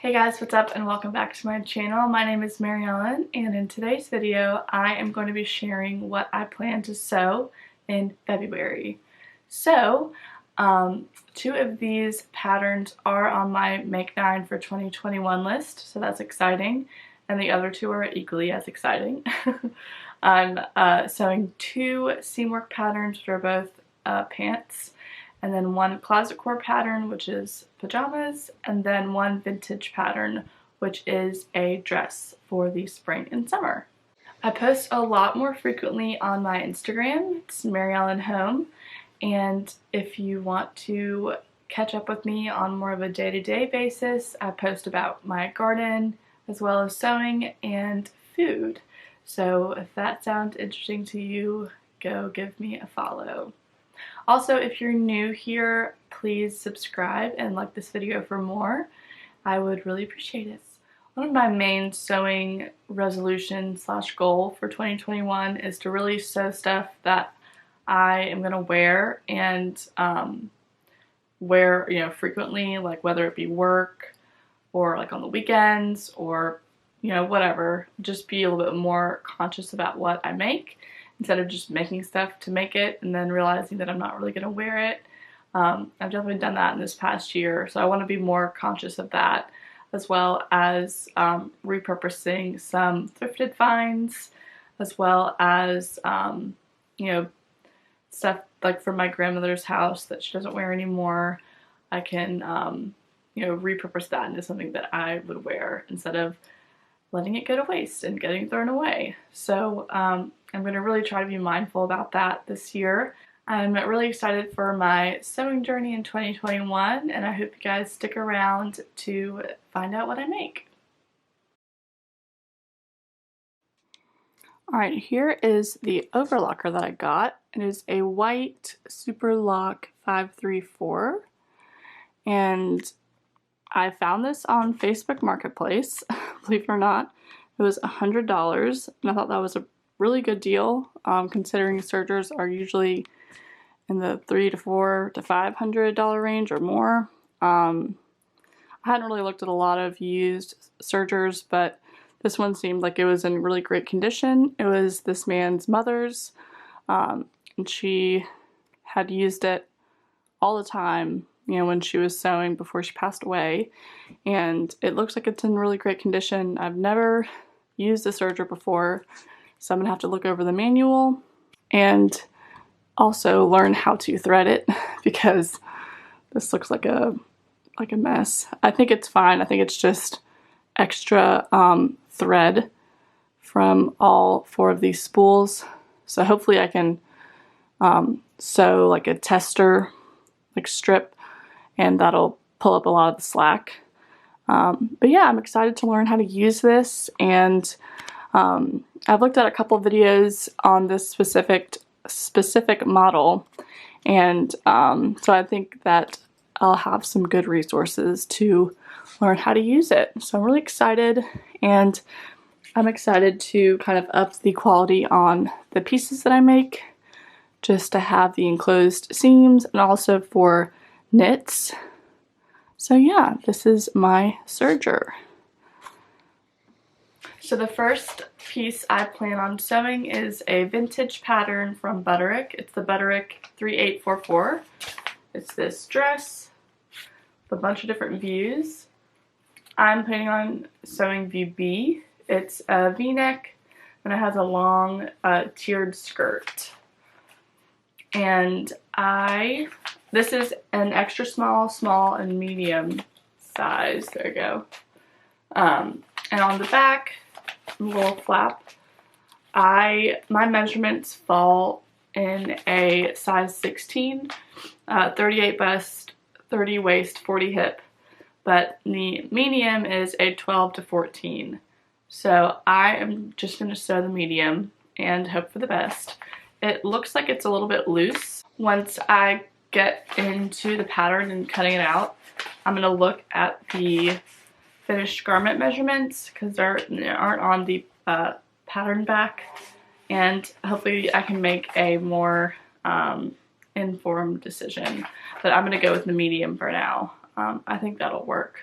Hey guys, what's up and welcome back to my channel. My name is Ellen, and in today's video I am going to be sharing what I plan to sew in February. So, two of these patterns are on my Make 9 for 2021 list, so that's exciting, and the other two are equally as exciting. I'm sewing two Seamwork patterns, which are both pants, and then one closet core pattern, which is pajamas, and then one vintage pattern, which is a dress for the spring and summer. I post a lot more frequently on my Instagram. It's Mary Ellen Home, and if you want to catch up with me on more of a day-to-day basis, I post about my garden as well as sewing and food. So if that sounds interesting to you, go give me a follow. Also, if you're new here, please subscribe and like this video for more. I would really appreciate it. One of my main sewing resolution / goal for 2021 is to really sew stuff that I am going to wear and wear, frequently, like whether it be work or like on the weekends or, whatever. Just be a little bit more conscious about what I make, instead of just making stuff to make it and then realizing that I'm not really going to wear it. I've definitely done that in this past year, so I want to be more conscious of that, as well as repurposing some thrifted finds, as well as, stuff like from my grandmother's house that she doesn't wear anymore. I can, repurpose that into something that I would wear instead of letting it go to waste and getting thrown away. So I'm going to really try to be mindful about that this year. I'm really excited for my sewing journey in 2021, and I hope you guys stick around to find out what I make. Alright, here is the overlocker that I got. It is a white Super Lock 534, and I found this on Facebook Marketplace, believe it or not. It was $100, and I thought that was a really good deal, considering sergers are usually in the $300 to $400 to $500 range or more. I hadn't really looked at a lot of used sergers, but this one seemed like it was in really great condition. It was this man's mother's, and she had used it all the time, when she was sewing before she passed away, and it looks like it's in really great condition. I've never used a serger before, so I'm gonna have to look over the manual and also learn how to thread it, because this looks like a mess. I think it's fine. I think it's just extra thread from all 4 of these spools. So hopefully I can sew like a tester strip, and that'll pull up a lot of the slack. But yeah, I'm excited to learn how to use this, and I've looked at a couple videos on this specific model, and so I think that I'll have some good resources to learn how to use it. So I'm really excited, and I'm excited to kind of up the quality on the pieces that I make, just to have the enclosed seams and also for knits. So yeah, this is my serger. So the first piece I plan on sewing is a vintage pattern from Butterick. It's the Butterick 3844. It's this dress with a bunch of different views. I'm planning on sewing view B. It's a V-neck, and it has a long tiered skirt. And this is an extra small, small, and medium size. There you go. And on the back, a little flap, my measurements fall in a size 16, 38 bust, 30 waist, 40 hip, but the medium is a 12 to 14. So I am just going to sew the medium and hope for the best. It looks like it's a little bit loose. Once I get into the pattern and cutting it out, I'm going to look at the finished garment measurements, because they aren't on the pattern back, and hopefully I can make a more informed decision. But I'm going to go with the medium for now. I think that'll work.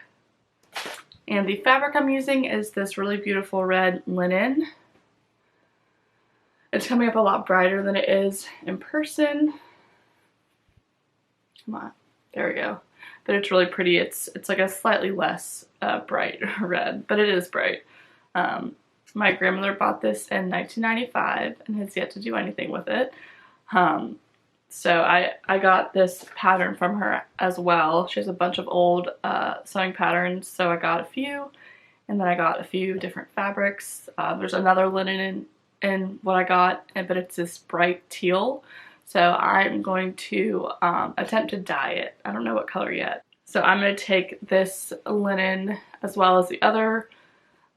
And the fabric I'm using is this really beautiful red linen. It's coming up a lot brighter than it is in person. Come on, there we go. But it's really pretty. It's like a slightly less bright red, but it is bright. My grandmother bought this in 1995 and has yet to do anything with it. So I got this pattern from her as well. She has a bunch of old sewing patterns, so I got a few, and then I got a few different fabrics. There's another linen in what I got, but it's this bright teal. So I'm going to attempt to dye it. I don't know what color yet. So I'm going to take this linen as well as the other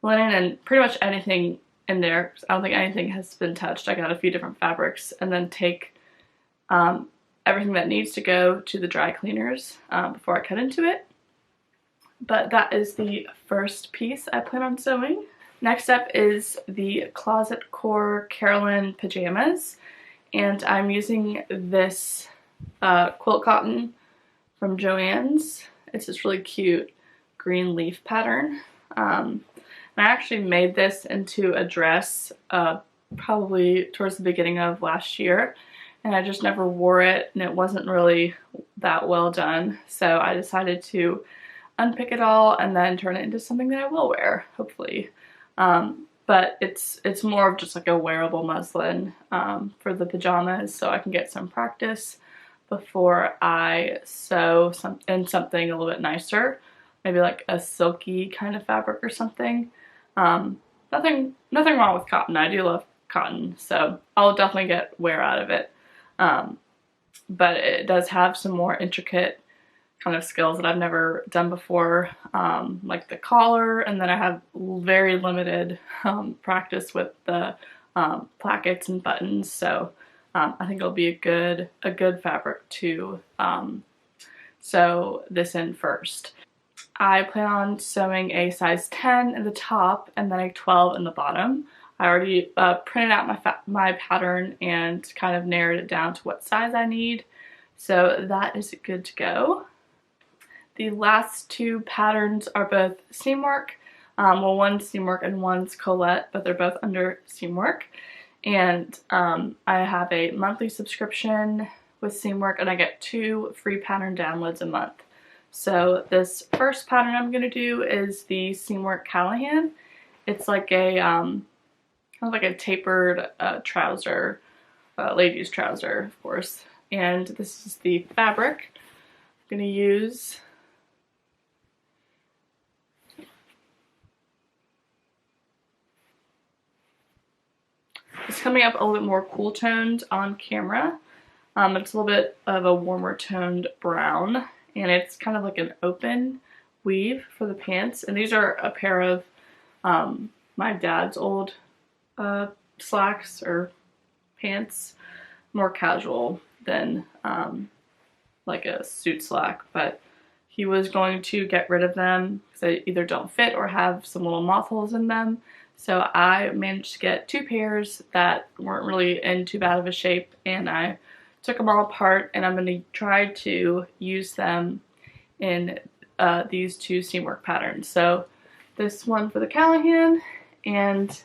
linen and pretty much anything in there, 'cause I don't think anything has been touched. I got a few different fabrics, and then take everything that needs to go to the dry cleaners before I cut into it. But that is the first piece I plan on sewing. Next up is the Closet Core Carolyn Pajamas, and I'm using this quilt cotton from Joann's. It's this really cute green leaf pattern. And I actually made this into a dress probably towards the beginning of last year, and I just never wore it, and it wasn't really that well done. So I decided to unpick it all and then turn it into something that I will wear, hopefully. But it's more of just like a wearable muslin for the pajamas, so I can get some practice before I sew in something a little bit nicer, maybe like a silky kind of fabric or something. Nothing wrong with cotton. I do love cotton, so I'll definitely get wear out of it. But it does have some more intricate kind of skills that I've never done before, like the collar, and then I have very limited practice with the plackets and buttons, so I think it'll be a good fabric to sew this in first. I plan on sewing a size 10 in the top and then a 12 in the bottom. I already printed out my pattern and kind of narrowed it down to what size I need, so that is good to go. The last two patterns are both Seamwork. Well, one's Seamwork and one's Colette, but they're both under Seamwork. And I have a monthly subscription with Seamwork, and I get 2 free pattern downloads a month. So this first pattern I'm going to do is the Seamwork Callahan. It's like a kind of like a tapered trouser, ladies trouser, of course. And this is the fabric I'm going to use. It's coming up a little bit more cool toned on camera. It's a little bit of a warmer toned brown, and it's kind of like an open weave for the pants. And these are a pair of my dad's old slacks or pants, more casual than like a suit slack, but he was going to get rid of them because they either don't fit or have some little moth holes in them. So I managed to get 2 pairs that weren't really in too bad of a shape, and I took them all apart, and I'm going to try to use them in these 2 Seamwork patterns. So this one for the Callahan, and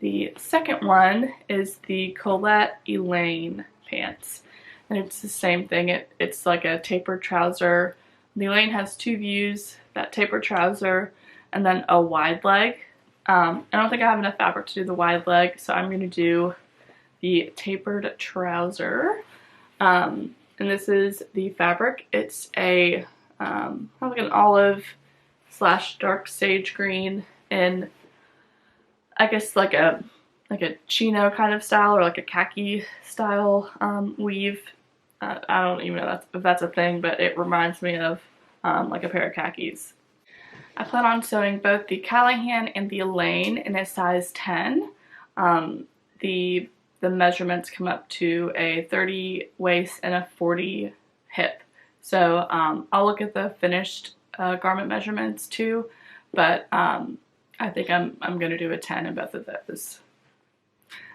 the second one is the Colette Elaine pants. And it's the same thing. It's like a tapered trouser. The Elaine has 2 views, that tapered trouser, and then a wide leg. I don't think I have enough fabric to do the wide leg, so I'm going to do the tapered trouser. And this is the fabric. It's a kind of like an olive / dark sage green, and I guess like a chino kind of style, or like a khaki style weave. I don't even know if that's a thing, but it reminds me of like a pair of khakis. I plan on sewing both the Callahan and the Elaine in a size 10. The measurements come up to a 30 waist and a 40 hip. So I'll look at the finished garment measurements too, but I think I'm going to do a 10 in both of those.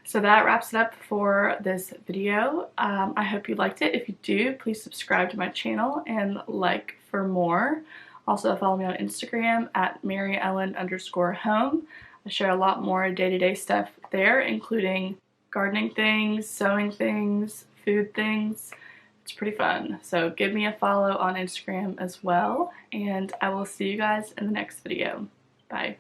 So that wraps it up for this video. I hope you liked it. If you do, please subscribe to my channel and like for more. Also follow me on Instagram at MaryEllen_home. I share a lot more day-to-day stuff there, including gardening things, sewing things, food things. It's pretty fun. So give me a follow on Instagram as well, and I will see you guys in the next video. Bye.